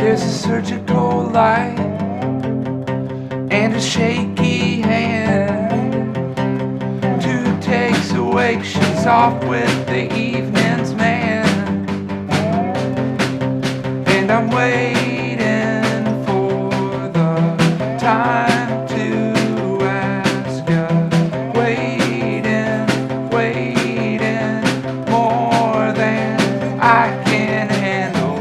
There's a surgical light and a shaky hand. Two takes awake, she's off with the evening's man. And I'm waiting for the time to ask her. Waiting more than I can handle.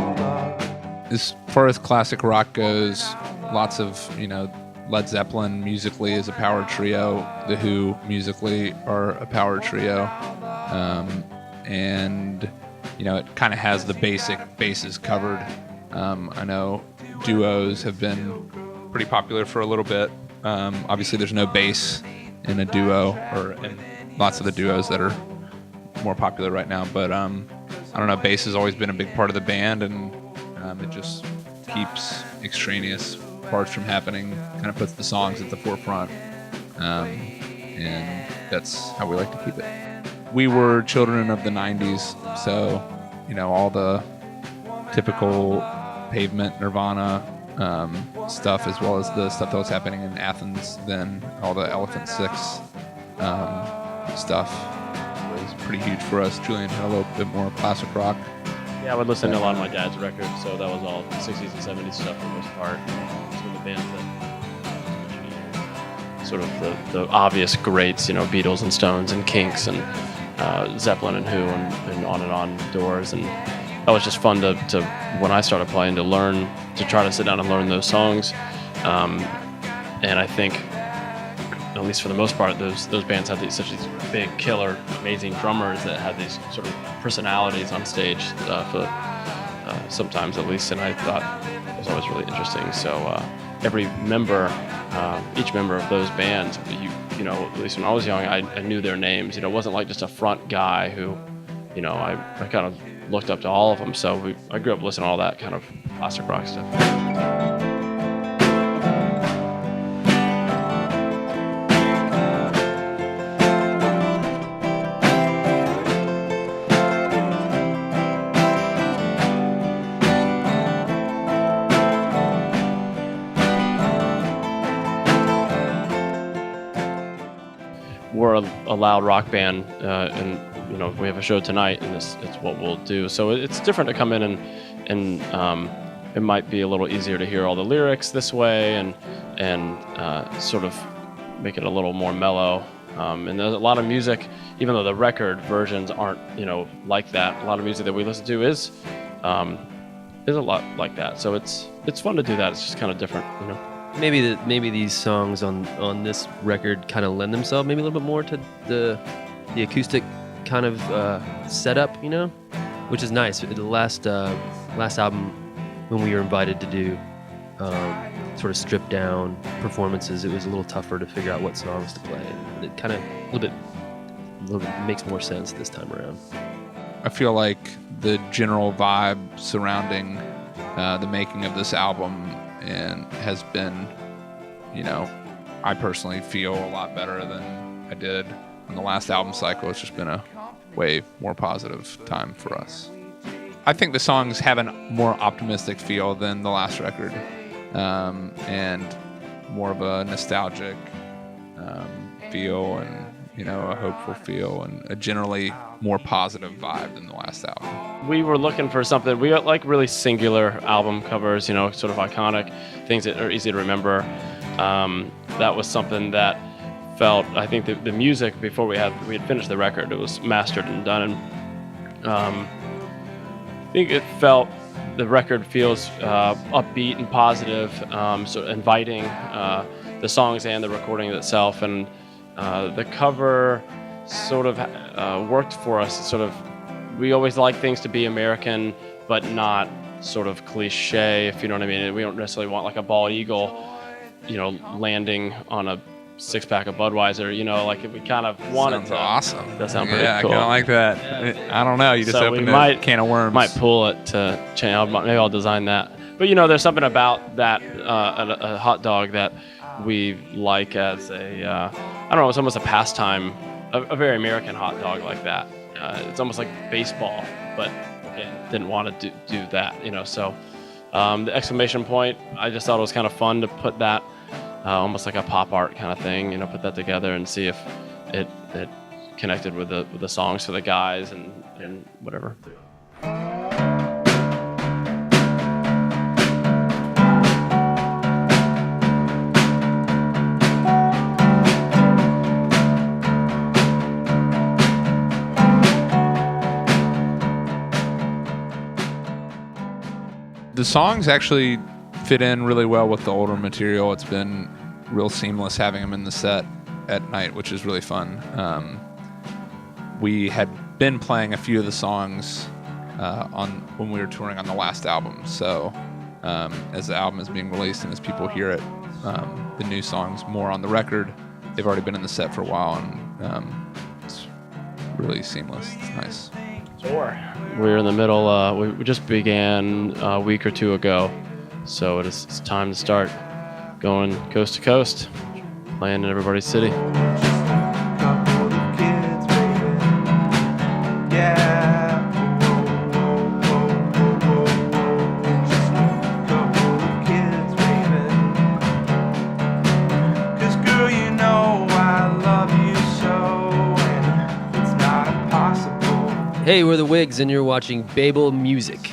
As far as classic rock goes, lots of, Led Zeppelin musically is a power trio. The Who musically are a power trio. And, it kind of has the basic bases covered. I know duos have been pretty popular for a little bit. Obviously, there's no bass in a duo, or in lots of the duos that are more popular right now. But I don't know, bass has always been a big part of the band, and it just keeps extraneous parts from happening, kind of puts the songs at the forefront, and that's how we like to keep it. We were children of the 90s, so all the typical Pavement, Nirvana stuff, as well as the stuff that was happening in Athens then, all the Elephant Six stuff was pretty huge for us. Julian had a little bit more classic rock. Yeah, I would listen to a lot of my dad's records, so that was all 60s and 70s stuff for the most part. Some of the bands that sort of the obvious greats, Beatles and Stones and Kinks and Zeppelin and Who and on, Doors, and that was just fun to when I started playing, to learn, to try to sit down and learn those songs. And I think, at least for the most part, those bands had such these big, killer, amazing drummers that had these sort of personalities on stage, sometimes at least, and I thought it was always really interesting. So every member, each member of those bands, at least when I was young, I knew their names. It wasn't like just a front guy who, I kind of looked up to all of them. So I grew up listening to all that kind of classic rock stuff. We're a loud rock band, and we have a show tonight, and it's what we'll do. So it's different to come in and it might be a little easier to hear all the lyrics this way, and sort of make it a little more mellow. And there's a lot of music, even though the record versions aren't like that. A lot of music that we listen to is a lot like that. So it's fun to do that. It's just kind of different, Maybe these songs on this record kind of lend themselves maybe a little bit more to the acoustic kind of setup, which is nice. The last album, when we were invited to do sort of stripped down performances, it was a little tougher to figure out what songs to play. And it kind of a little bit makes more sense this time around. I feel like the general vibe surrounding the making of this album and has been, I personally feel a lot better than I did on the last album cycle. It's just been a way more positive time for us. I think the songs have a more optimistic feel than the last record, and more of a nostalgic feel, and a hopeful feel, and a generally more positive vibe than the last album. We were looking for something. We like really singular album covers, sort of iconic things that are easy to remember. That was something that felt, I think the music before we had finished the record, it was mastered and done, and I think it felt, the record feels upbeat and positive, so inviting, the songs and the recording itself, and the cover sort of worked for us. Sort of, we always like things to be American, but not sort of cliche, if you know what I mean. We don't necessarily want like a bald eagle, landing on a six-pack of Budweiser, like we kind of wanted Sounds to. Awesome. That sounds pretty cool. I kind of like that. Yeah. I don't know. You just opened a can of worms. Might pull it to change. Maybe I'll design that. But there's something about that a hot dog that we like as a I don't know. It's almost a pastime, a very American hot dog like that. It's almost like baseball, but again, didn't want to do that. So The exclamation point, I just thought it was kind of fun to put that almost like a pop art kind of thing, you know, put that together and see if it connected with the songs for the guys and whatever. The songs actually fit in really well with the older material. It's been real seamless having them in the set at night, which is really fun. We had been playing a few of the songs when we were touring on the last album. So as the album is being released and as people hear it, the new songs more on the record, they've already been in the set for a while, and it's really seamless. It's nice. We're in the middle. We just began a week or two ago, so it's time to start going coast to coast, playing in everybody's city. Couple of kids, baby. Yeah. Just a couple of kids, baby. 'Cause girl, you know I love you so, and it's not impossible. Hey, we're the Whigs, and you're watching Baeblemusic.